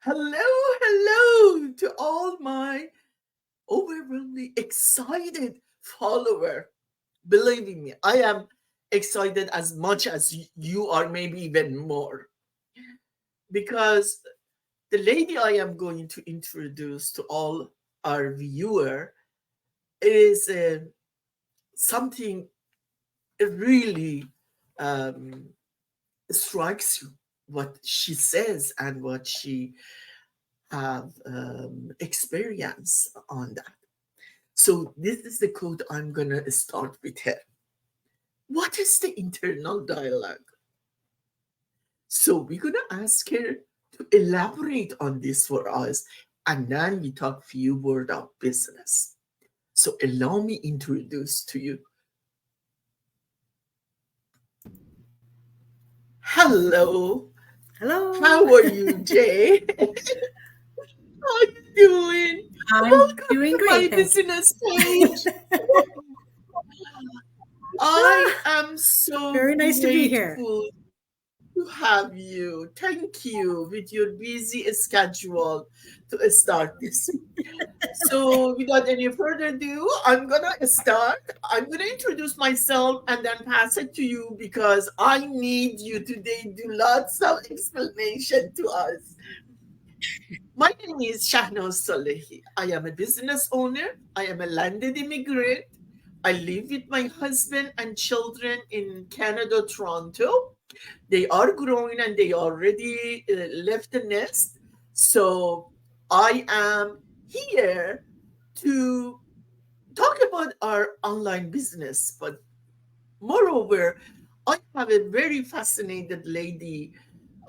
Hello to all my overwhelmingly excited follower. Believe me, I am excited as much as you are, maybe even more, because the lady I am going to introduce to all our viewer is something really um, strikes you. What she says and what she have experience on that. So this is the code I'm gonna start with here. What is the internal dialogue? So we're gonna ask her to elaborate on this for us, and then we talk few word of business. So allow me introduce to you. Hello, Hello. how are you, Jay? How are you doing? I'm Welcome doing to my great, thank you. business page. I Ah, am so very nice to be here. grateful to have you. Thank you with your busy schedule to start this. So, without any further ado, I'm gonna start. I'm gonna introduce myself and then pass it to you because I need you today do lots of explanation to us. My name is Shahnoz Salehi. I am a business owner. I am a landed immigrant. I live with my husband and children in Canada, Toronto. They are growing and they already left the nest. So I am here to talk about our online business. But moreover, I have a very fascinated lady.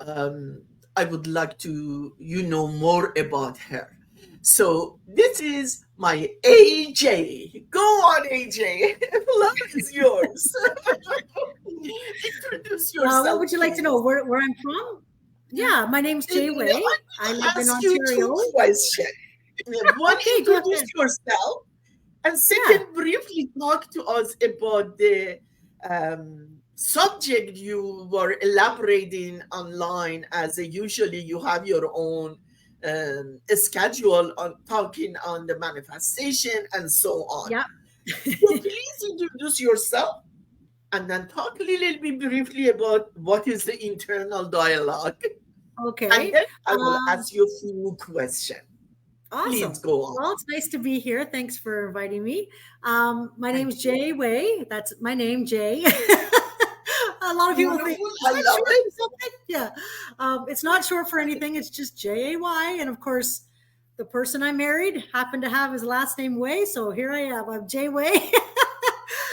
Um, I would like to more about her. So this is my AJ. Go on, AJ. Floor is yours. Introduce What yourself, would you like to know? please. Where I'm from? Yeah, my name's Jay I'm Wei. I going live to in ask you two Ontario. questions. One, Okay, go introduce ahead. yourself. And Yeah. second, briefly talk to us about the subject you were elaborating online, as usually you have your own schedule on talking on the manifestation and so on. Yeah. So please introduce yourself and then talk a little bit briefly about what is the internal dialogue. And Okay. then I will Um, ask you a few questions. Please awesome. go on. Well, it's nice to be here. Thanks for inviting me. My Thank name's you. Jay Wei. That's my name, Jay. A lot of people think, Beautiful. is I that love short it. for something? Yeah. It's not short for anything. It's just Jay. And of course, the person I married happened to have his last name Way. So here I am. I'm Jay Way.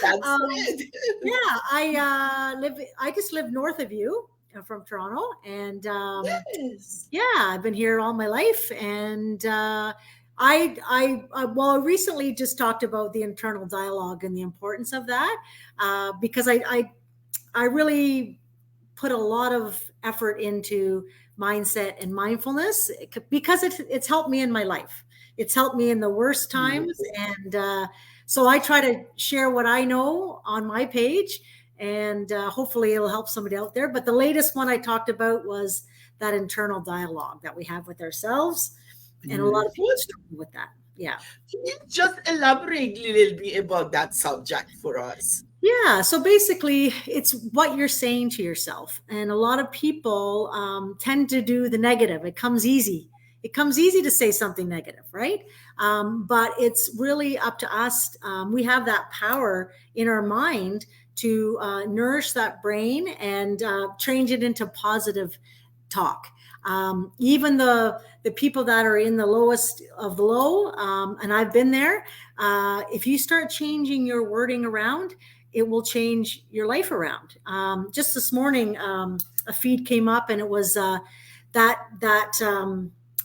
That's um, it. yeah, I just live north of you from Toronto. And Yes. yeah, I've been here all my life. And well, I recently just talked about the internal dialogue and the importance of that because I really put a lot of effort into mindset and mindfulness because it's helped me in my life. It's helped me in the worst times. Beautiful. And so I try to share what I know on my page, and hopefully it'll help somebody out there. But the latest one I talked about was that internal dialogue that we have with ourselves. And a lot of Beautiful. people struggle with that. Yeah. Can you just elaborate a little bit about that subject for us? Yeah, so basically, it's what you're saying to yourself. And a lot of people tend to do the negative. It comes easy. It comes easy to say something negative, right? But it's really up to us. We have that power in our mind to nourish that brain and change it into positive talk. Even the people that are in the lowest of the low, and I've been there. If you start changing your wording around, it will change your life around. Just this morning, a feed came up, and it was that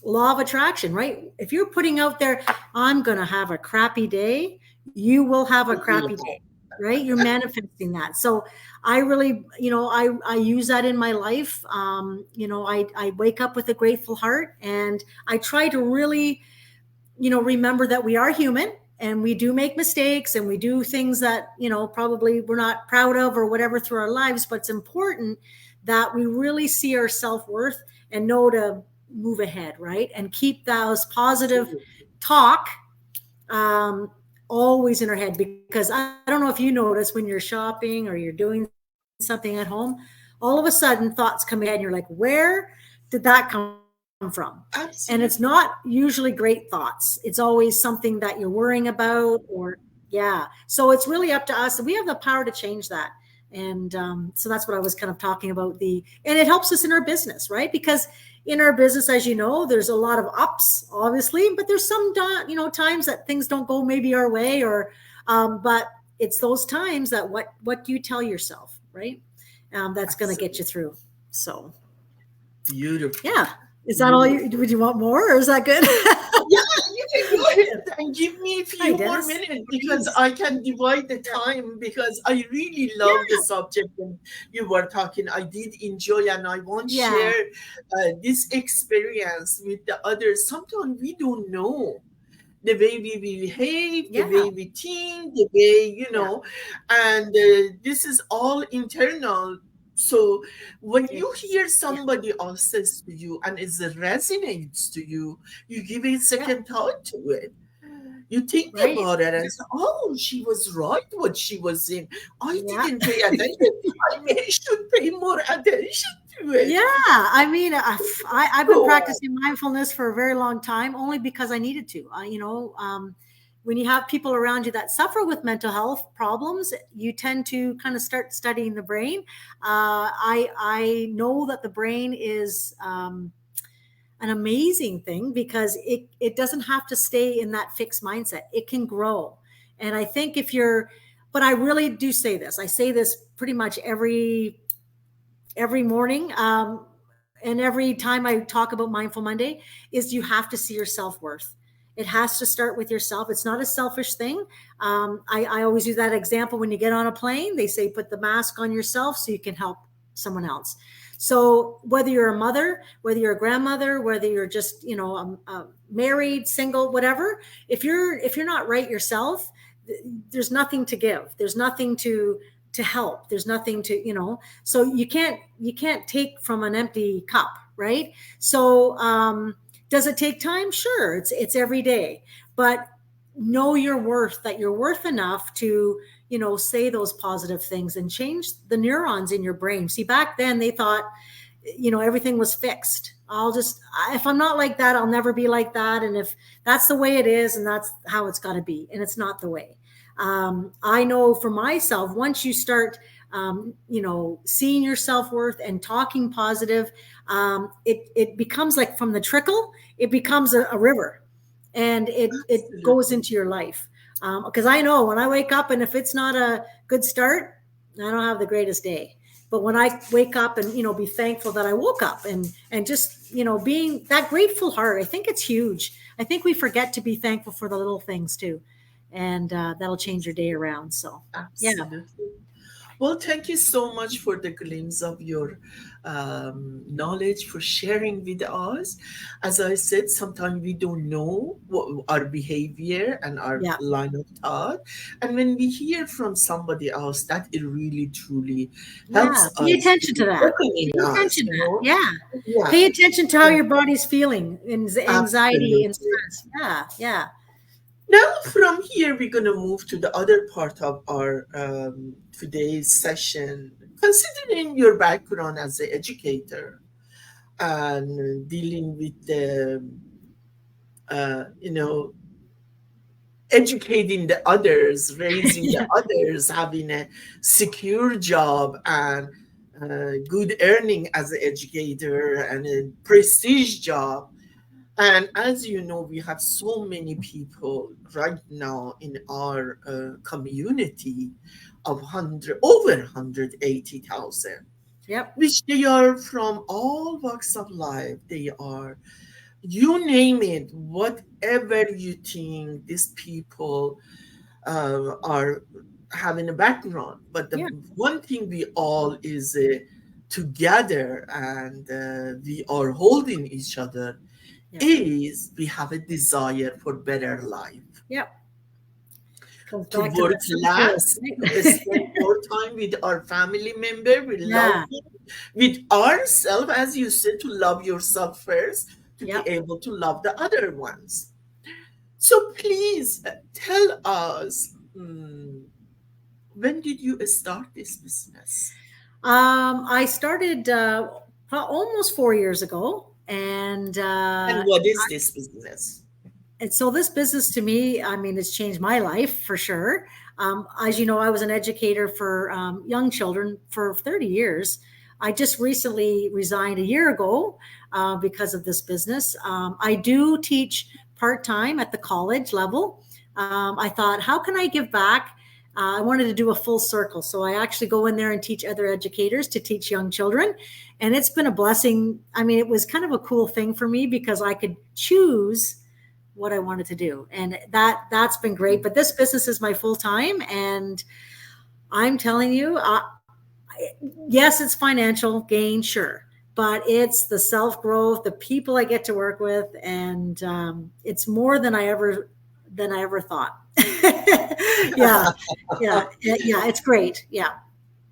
law of attraction, right? If you're putting out there, I'm going to have a crappy day, you will have a You will crappy have. day, right? You're manifesting that. So I really, I use that in my life. I wake up with a grateful heart, and I try to really remember that we are human and we do make mistakes and we do things that, probably we're not proud of or whatever through our lives. But it's important that we really see our self worth and know to move ahead, right? And keep those positive Absolutely. talk um, always in our head. Because I don't know if you notice when you're shopping or you're doing something at home, all of a sudden thoughts come in your head and you're like, where did that come from? And it's not usually Absolutely. great thoughts. It's always something that you're worrying about, or yeah. So it's really up to us. We have the power to change that. And so that's what I was kind of talking about. And it helps us in our business, right? Because in our business, as you know, there's a lot of ups, obviously, but there's some, times that things don't go maybe our way, but it's those times that what do you tell yourself, right? That's going to get you Absolutely. through. So Beautiful. yeah. Is that all you, Beautiful. would you want more or is that good? Yeah, you can go ahead and give me a Hi, few more Dennis. minutes because Please. I can divide the Yeah. time because I really love the Yeah. subject and you were talking. I did enjoy and I want to Yeah. share this experience with the others. Sometimes we don't know the way we behave, the Yeah. way we think, the way, Yeah. and this is all internal. So when It you is. hear Yeah. somebody else says to you and it resonates to you, you give a Yeah. second thought to it. You think Right. about it and say, oh, she was right what she was saying. I Yeah. didn't pay attention. I may should pay more attention to it. Yeah, I mean, I've been Go on. practicing mindfulness for a very long time, only because I needed to. When you have people around you that suffer with mental health problems, you tend to kind of start studying the brain. I know that the brain is an amazing thing because it doesn't have to stay in that fixed mindset. It can grow, and I think if you're, but I really do say this. I say this pretty much every morning, and every time I talk about Mindful Monday, is you have to see your self-worth. It has to start with yourself. It's not a selfish thing. I always use that example. When you get on a plane, they say put the mask on yourself so you can help someone else. So whether you're a mother, whether you're a grandmother, whether you're just married, single, whatever, if you're not right yourself, there's nothing to give. There's nothing to help. There's nothing to, so you can't take from an empty cup, right? So does it take time? Sure, it's every day, but know your worth, that you're worth enough to say those positive things and change the neurons in your brain. See, back then they thought everything was fixed. If I'm not like that, I'll never be like that. And if that's the way it is and that's how it's got to be, and it's not the way. I know for myself, once you start seeing your self-worth and talking positive, it becomes like from the trickle, it becomes a river, and it goes Absolutely. into your life. Because I know when I wake up and if it's not a good start, I don't have the greatest day. But when I wake up and be thankful that I woke up, and just being that grateful heart, I think it's huge. I think we forget to be thankful for the little things too, and that'll change your day around. So yeah, Absolutely. Well, thank you so much for the glimpse of your knowledge, for sharing with us. As I said, sometimes we don't know what our behavior and our yeah, line of thought. And when we hear from somebody else, that it really, truly helps yeah. Pay us attention to to that. opening Pay us, attention to that. Yeah. Yeah, Pay attention to how yeah, your body's feeling, anxiety and absolutely. stress. Yeah, yeah, Now, from here, we're going to move to the other part of our today's session. Considering your background as an educator and dealing with the, you know, educating the others, raising the yeah, others, having a secure job and good earning as an educator and a prestige job. And as you know, we have so many people right now in our community of over 180,000, yep, which they are from all walks of life. They are, you name it, whatever you think, these people are having a background. But the yeah, one thing we all is together and we are holding each other yeah, is we have a desire for better life, yep. Comes to back to work that self-worth, less, to right? spend more time with our family member, we love Yeah, them, with ourselves, as you said, to love yourself first, to be Yep. able to love the other ones. So please tell us, when did you start this business? I started almost 4 years ago, And what is this business? and so this business to me, I mean, it's changed my life for sure. As you know, I was an educator for young children for 30 years. I just recently resigned a year ago because of this business. I do teach part time at the college level. I thought, how can I give back? I wanted to do a full circle. So I actually go in there and teach other educators to teach young children. And it's been a blessing. I mean, it was kind of a cool thing for me because I could choose what I wanted to do. And that's been great. But this business is my full time. And I'm telling you, yes, it's financial gain, sure. But it's the self growth, the people I get to work with, and it's more than I ever thought. Yeah, yeah. It's great. Yeah.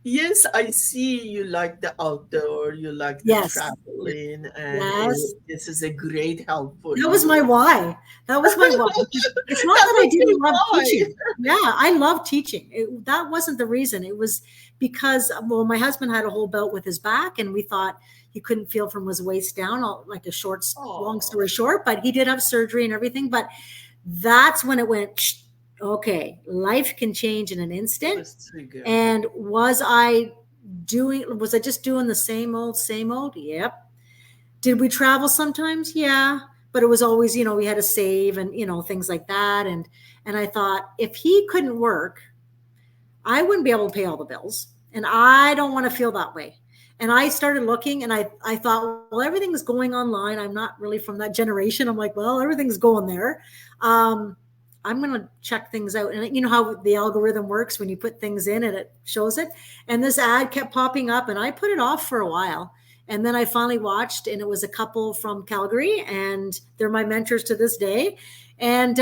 Yes, I see you like the outdoor, you like the Yes. traveling, and Yes. this is a great help for That was my you. why. That was my why. It's not That that I was didn't your love why. teaching. Yeah, I love teaching. That wasn't the reason. It was because, well, my husband had a whole bout with his back, and we thought he couldn't feel from his waist down. Like a long Oh, story short, but he did have surgery and everything. But that's when it went, okay, life can change in an it instant. was trigger. And was I just doing the same old, same old? Yep. Did we travel sometimes? Yeah, but it was always, we had to save and, things like that. And I thought if he couldn't work, I wouldn't be able to pay all the bills. And I don't want to feel that way. And I started looking and I thought, well, everything's going online. I'm not really from that generation. I'm like, well, everything's going there. I'm going to check things out. And you know how the algorithm works when you put things in and it shows it. And this ad kept popping up and I put it off for a while. And then I finally watched, and it was a couple from Calgary, and they're my mentors to this day, and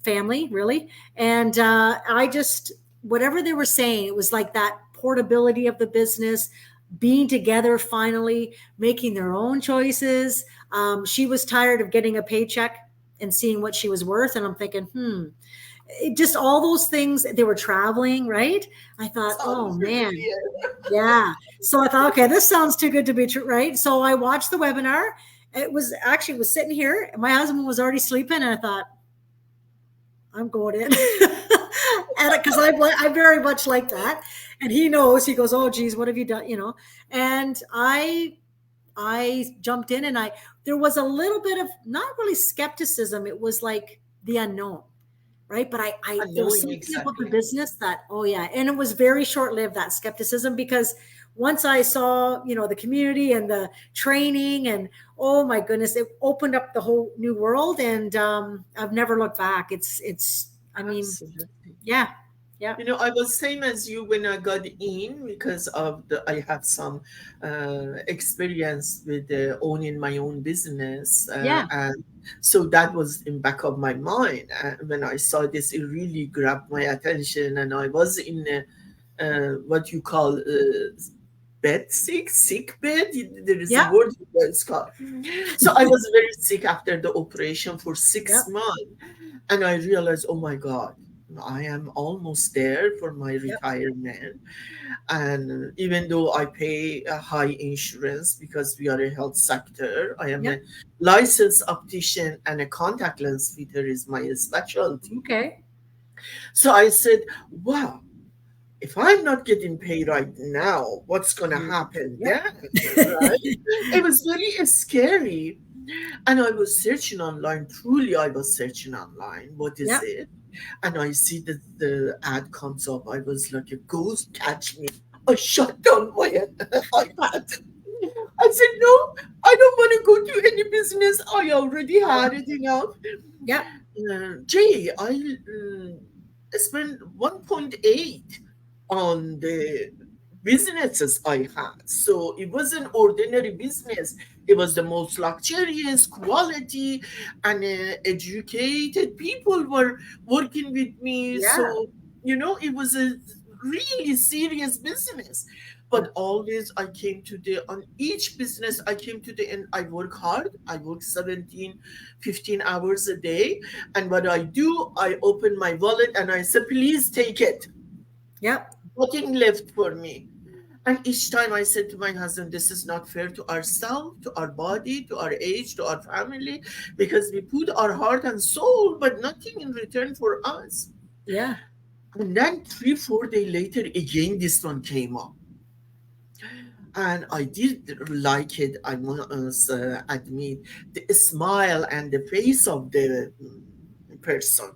family, really. And I just, whatever they were saying, it was like that portability of the business, being together finally, making their own choices. She was tired of getting a paycheck and seeing what she was worth. And I'm thinking, just all those things. They were traveling, right? I thought, oh Sounds man, familiar. yeah. So I thought, okay, this sounds too good to be true, right? So I watched the webinar. It was sitting here. My husband was already sleeping, and I thought, I'm going in, and because I very much like that, and he knows. He goes, oh, geez, what have you done? And I jumped in, and there was a little bit of not really skepticism. It was like the unknown, right? But there was Unknowing something about the exactly. business that, oh yeah, and it was very short lived, that skepticism, because once I saw, the community and the training, and oh my goodness, it opened up the whole new world, and I've never looked back. I mean, Absolutely. yeah, yeah, I was same as you when I got in because I have some experience with owning my own business, yeah, and so that was in back of my mind. When I saw this, it really grabbed my attention, and I was in what you call bed sick bed. There is a yeah, word it's called. So I was very sick after the operation for yeah, 6 months, and I realized, oh my God, I am almost there for my yeah, retirement. And even though I pay a high insurance because we are a health sector, I am yeah. a licensed optician and a contact lens fitter is my specialty. Okay. So I said, wow, if I'm not getting paid right now, what's going to happen Yep. then? Right? It was very scary. And I was searching online. Truly, I was searching online. What is Yep. it? And I see that the ad comes up. I was like a ghost catch me. I shut down my iPad. I said, no, I don't want to go to any business. I already had it enough. Yep. Jay, I spent 1.8 on the businesses I had. So it was an ordinary business. It was the most luxurious, quality, and educated people were working with me. Yeah. So, it was a really serious business. Yeah. but always I came to the, on each business, I came to the end. I work hard. I work 17, 15 hours a day. And what I do, I open my wallet and I say, please take it. Yep. Nothing left for me. And each time I said to my husband, this is not fair to ourselves, to our body, to our age, to our family, because we put our heart and soul, but nothing in return for us. Yeah. And then 3, 4 days later, again, this one came up. And I did like it, I must admit, the smile and the face of the person.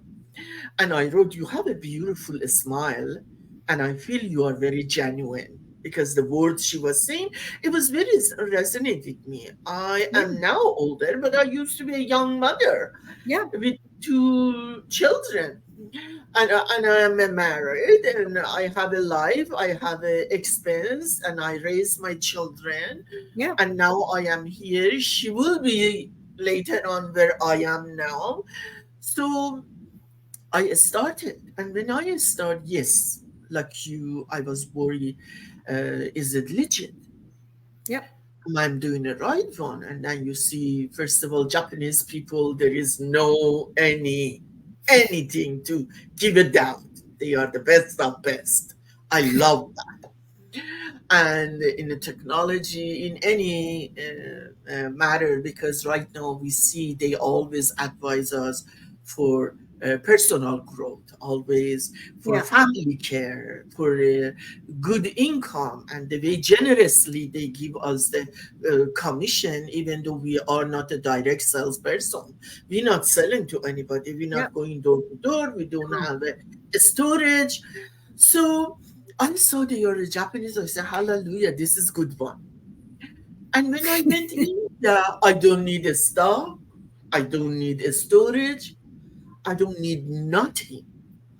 And I wrote, you have a beautiful smile, and I feel you are very genuine. Because the words she was saying, it was very resonant with me. I Yeah. am now older, but I used to be a young mother Yeah. with 2 children. And I am married, and I have a life, I have a expense, and I raise my children. Yeah. And now I am here. She will be later on where I am now. So I started, and when I started, yes, like you, I was worried. Is it legit? Yep. I'm doing the right one, and then you see, first of all, Japanese people. There is no anything to give a doubt. They are the best of best. I love that. And in the technology, in any matter, because right now we see they always advise us for personal growth, always for Yeah. family care, for good income, and the way generously they give us the commission, even though we are not a direct salesperson. We're not selling to anybody, we're not Yep. going door to door, we don't No. have a storage. So I saw that you're a Japanese. I said, hallelujah, this is good one. And when I went in, yeah, I don't need a staff. I don't need a storage. I don't need nothing.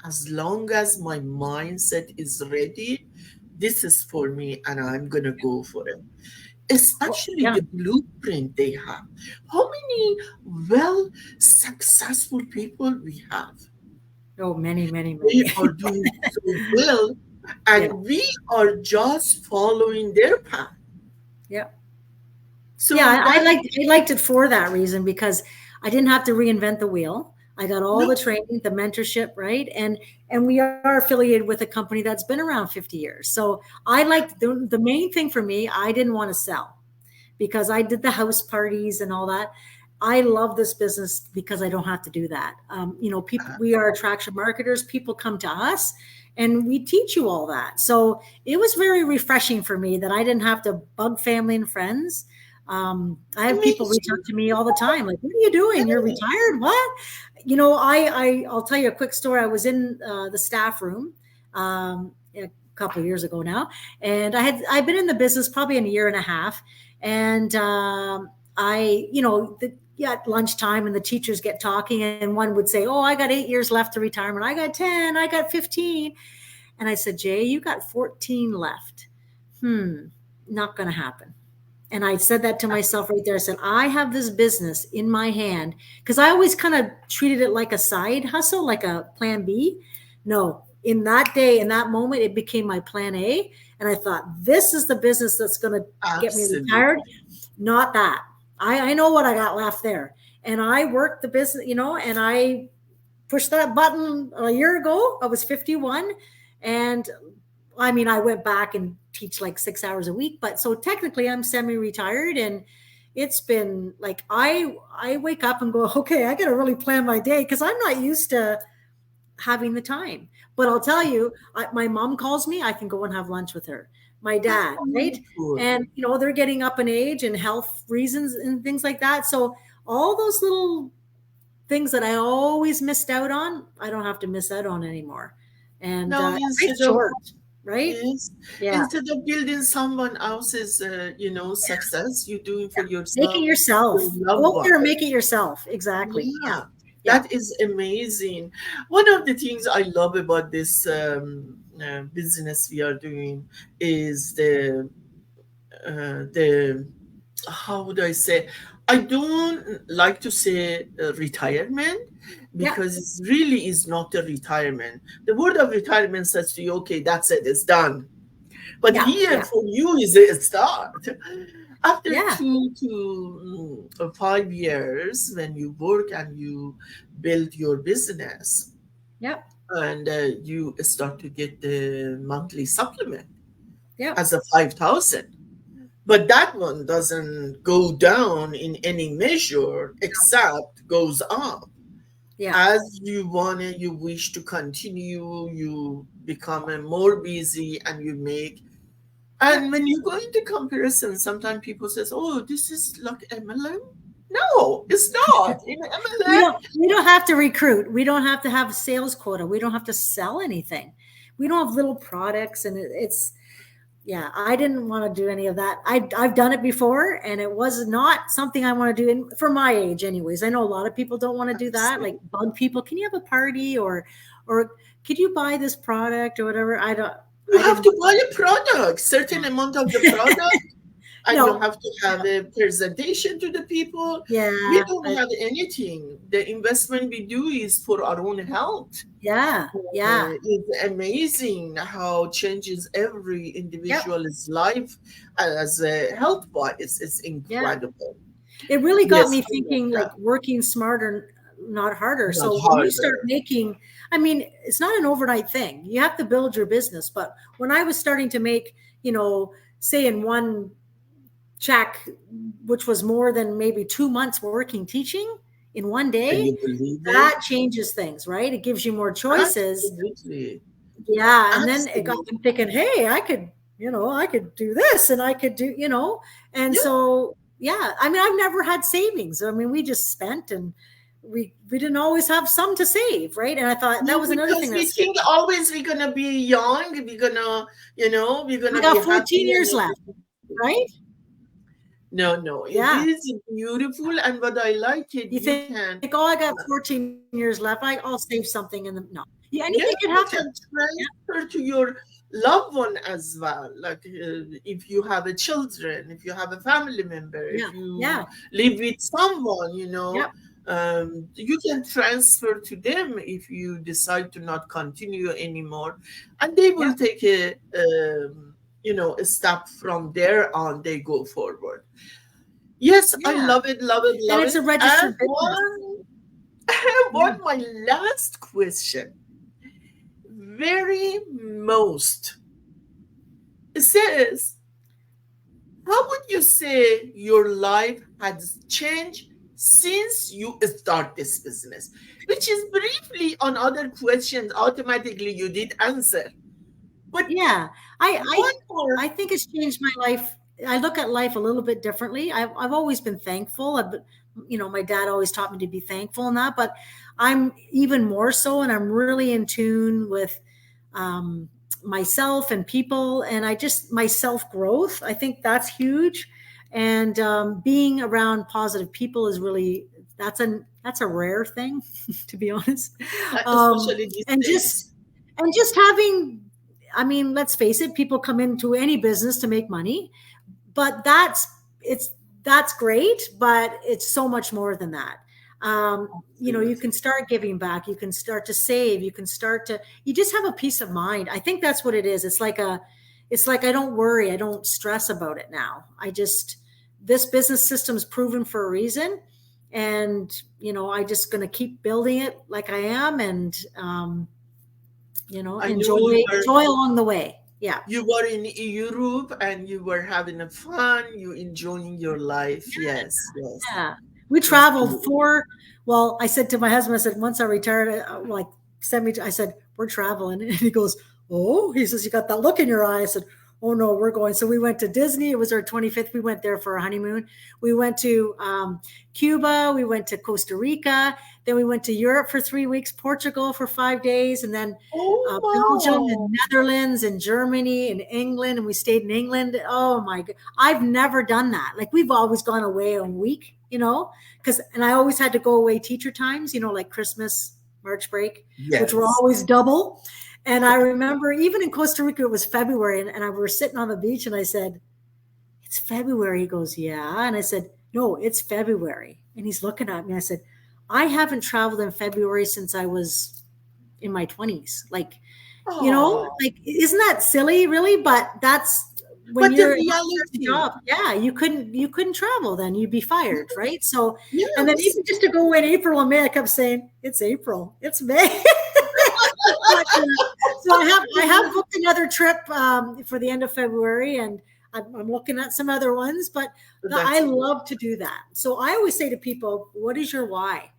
As long as my mindset is ready, this is for me and I'm going to go for it. Well, Especially yeah. the blueprint they have. How many well successful people we have? Oh, many, many, They many. are doing so well, Yeah. and we are just following their path. Yeah. Yeah. So that, I liked it for that reason because I didn't have to reinvent the wheel. I got all no, the training, the mentorship, right? And we are affiliated with a company that's been around 50 years. So I liked the main thing for me, I didn't want to sell because I did the house parties and all that. I love this business because I don't have to do that. People, we are attraction marketers. People come to us and we teach you all that. So it was very refreshing for me that I didn't have to bug family and friends. I have people reach out amazing. to me all the time, like, "What are you doing? You're retired? What?" I'll tell you a quick story. I was in the staff room a couple of years ago now, and I've been in the business probably in a year and a half, and at lunchtime and the teachers get talking and one would say, oh, I got 8 years left to retirement. I got 10, I got 15. And I said, Jay, you got 14 left. Not going to happen. And I said that to myself right there. I said, I have this business in my hand because I always kind of treated it like a side hustle, like a plan B. No, in that day, in that moment, it became my plan A. And I thought, this is the business that's going to get me retired, Absolutely. not that. I know what I got left there. And I worked the business, and I pushed that button a year ago. I was 51. And I mean, I went back and teach like 6 hours a week, but so technically I'm semi-retired and it's been like I wake up and go, okay, I got to really plan my day because I'm not used to having the time. But I'll tell you, my mom calls me, I can go and have lunch with her. My That's dad, right? wonderful. And they're getting up in age and health reasons and things like that. So all those little things that I always missed out on, I don't have to miss out on anymore. And Now, life's short, right? yes, Yeah. instead of building someone else's, success, you're doing for Make it yourself, your yourself. loved Go one. there and make it yourself. Exactly. Yeah. Yeah, Yeah. that is amazing. One of the things I love about this business we are doing is the how would I say? I don't like to say retirement Yeah. because it really is not a retirement. The word of retirement says to you, okay, that's it, it's done. But Yeah, here yeah, for you is a start. After yeah, 2 to 5 years, when you work and you build your business, yep, and you start to get the monthly supplement yep, as a 5,000. But that one doesn't go down in any measure except goes up. yeah, As you want it, you wish to continue, you become more busy and you make. yep. And when you go into comparison, sometimes people says, "Oh, this is like MLM." No, it's not. In MLM, We don't have to recruit. We don't have to have a sales quota. We don't have to sell anything. We don't have little products, and it's yeah. I didn't want to do any of that. I've done it before, and it was not something I want to do. For my age, anyways. I know a lot of people don't want to do that. Like bug people. Can you have a party or could you buy this product or whatever? I don't. you I have didn't. to buy a product, certain amount of the product, and you No. have to have a presentation to the people. We Yeah. don't have anything. The investment we do is for our own health. Yeah. Yeah. It's amazing how changes every Yep. individual's life as a health wise. It's Yeah. incredible. It really got Yes, me I love thinking, like that. working smarter, not harder. Not So when you start harder. making, I mean, it's not an overnight thing. You have to build your business. But when I was starting to make, say in one check, which was more than maybe 2 months working teaching in one Can day, you believe it? that changes things, right? It gives you more choices. Absolutely. Yeah. And then it got Absolutely. me thinking, hey, I could do this and I could do, and Yeah. so, yeah, I mean, I've never had savings. I mean, we just spent and we didn't always have some to save. Right. And I thought that No, was another because thing that we scared think me. always we're gonna be young, we're gonna, we're I gonna be got happy 14 and years left. Right. no, no, it Yeah. is beautiful, and what I like it, You you think, can, oh, I got 14 years left. I'll save something in the, no. Yeah. yeah, Anything can you happen. can transfer to your loved one as well. Like if you have a children, if you have a family member, Yeah. if you Yeah. live with someone, Yep. you can transfer to them if you decide to not continue anymore, and they will Yep. take a step from there on. They go forward. Yes, I Yeah. love it, love it, And love it's a it. And registered business. one Yeah. my last question, very most, it says, how would you say your life has changed since you start this business? Which is briefly on other questions, automatically you did answer. But Yeah, one more, I think it's changed my life. I look at life a little bit differently. I've always been thankful. My dad always taught me to be thankful and that, but I'm even more so, and I'm really in tune with myself and people, and my self growth. I think that's huge, and being around positive people is really that's a rare thing, to be honest. especially these And days. just having, I mean, let's face it, people come into any business to make money, but that's great, but it's so much more than that. You can Absolutely. start giving back, you can start to save, you just have a peace of mind. I think that's what it is. It's like I don't worry, I don't stress about it now. This business system's proven for a reason. And, I just going to keep building it like I am, and, I knew you were enjoy along the way. Yeah. you were in Europe and you were having a fun, you enjoying your life. Yes, yes. Yeah. We It's traveled beautiful. well, I said to my husband, I said, once I retired, like, I said, we're traveling. And he goes, oh, he says, you got that look in your eye. I said, oh no, we're going. So we went to Disney. It was our 25th. We went there for a honeymoon. We went to Cuba. We went to Costa Rica. Then we went to Europe for 3 weeks, Portugal for 5 days, and then Oh, Belgium wow. and Netherlands and Germany and England. And we stayed in England. Oh my God. I've never done that. Like, we've always gone away a week, and I always had to go away teacher times, like Christmas, March break, which were Yes. always double. And I remember even in Costa Rica, it was February, and I were sitting on the beach, and I said, it's February. He goes, yeah. And I said, no, it's February. And he's looking at me. I said, I haven't traveled in February since I was in my 20s. Like, Oh, like, isn't that silly, really? But that's when but the you're in a reality, job. Yeah, you couldn't travel then. You'd be fired, right? So, and then yes. even just to go in April and May, I kept saying, it's April, it's May. But, so I have booked another trip for the end of February, and I'm looking at some other ones. But I That's good. love to do that. So I always say to people, "What is your why?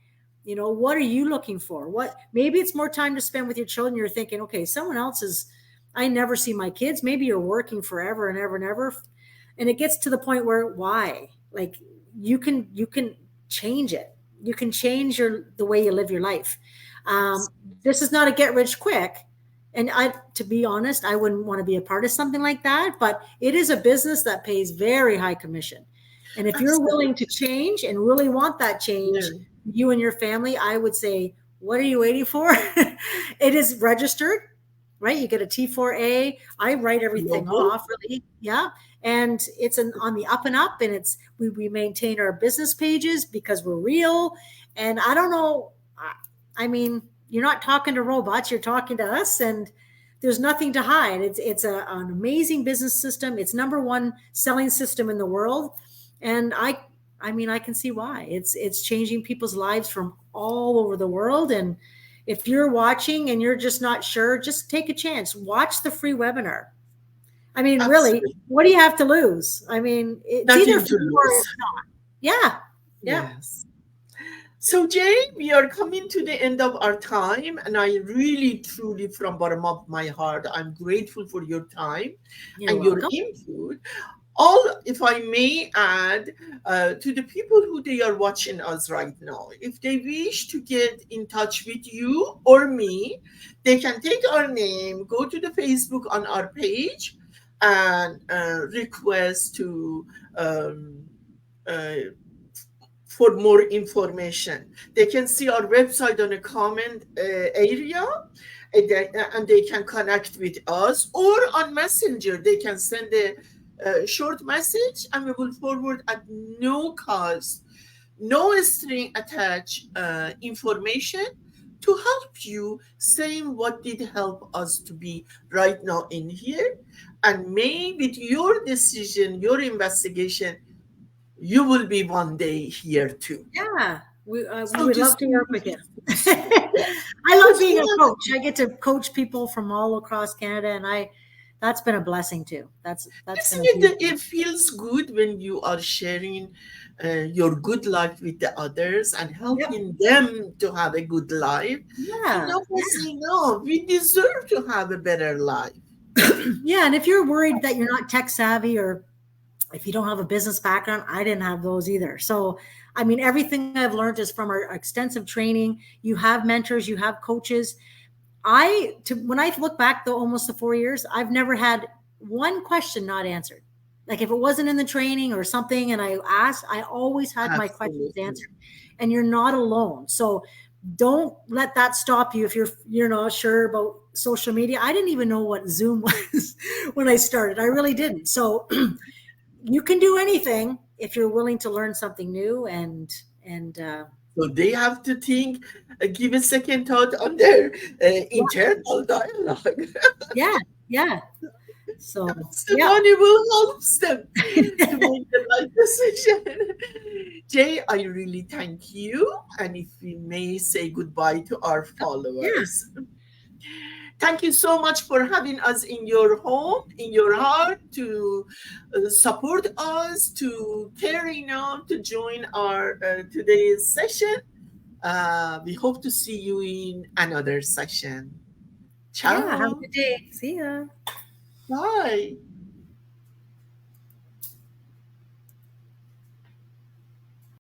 What are you looking for? What maybe it's more time to spend with your children. You're thinking, okay, someone else is. I never see my kids. Maybe you're working forever and ever and ever, and it gets to the point where why? Like you can change it. You can change the way you live your life. Um, this is not a get rich quick. And to be honest, I wouldn't want to be a part of something like that, but it is a business that pays very high commission. And if you're Absolutely. willing to change and really want that change, Yeah. you and your family, I would say, what are you waiting for? It is registered, right? You get a T4A. I write everything Global. off, really. Yeah. And it's on the up and up, and we maintain our business pages because we're real. And I don't know. I mean, you're not talking to robots, you're talking to us, and there's nothing to hide. An amazing business system. It's number one selling system in the world. And I mean, I can see why. It's changing people's lives from all over the world. And if you're watching and you're just not sure, just take a chance. Watch the free webinar. I mean, really, Absolutely. what do you have to lose? I mean, it's either Nothing to free or lose. it's not. Yeah. Yeah. Yes. So, Jay, we are coming to the end of our time, and I really, truly, from bottom of my heart, I'm grateful for your time You're and your welcome. input. All, if I may add, to the people who they are watching us right now, if they wish to get in touch with you or me, they can take our name, go to the Facebook on our page, and request to. Um, uh, for more information. They can see our website on a comment area, and they can connect with us, or on Messenger. They can send a short message, and we will forward at no cost, no string attached information to help you, same what did help us to be right now in here. And may with your decision, your investigation, you will be one day here too. Yeah, we So would love just to work with you. yeah, I love just being a want coach. I get to coach people from all across Canada, and that's been a blessing too. That's been isn't a it huge that one. it feels good when you are sharing your good life with the others and Yep. helping them to have a good life? And Yeah. of course, you know, we deserve to have a better life. Yeah. And if you're worried that you're not tech savvy, or if you don't have a business background, I didn't have those either. So, I mean, everything I've learned is from our extensive training. You have mentors, you have coaches. When I look back though, almost the 4 years, I've never had one question not answered. Like if it wasn't in the training or something and I asked, I always had my questions Absolutely. answered. And you're not alone. So don't let that stop you if you're not sure about social media. I didn't even know what Zoom was when I started. I really didn't. So you can do anything if you're willing to learn something new, and So they have to think, give a second thought on their yeah, internal dialogue. yeah, yeah. So That's the yeah. one who will help them to make the right decision. Jay, I really thank you. And if we may say goodbye to our Yeah. followers. Thank you so much for having us in your home, in your heart, to support us, to care enough to join our today's session. We hope to see you in another session. Yeah. Have a Ciao. good day. See ya. Bye.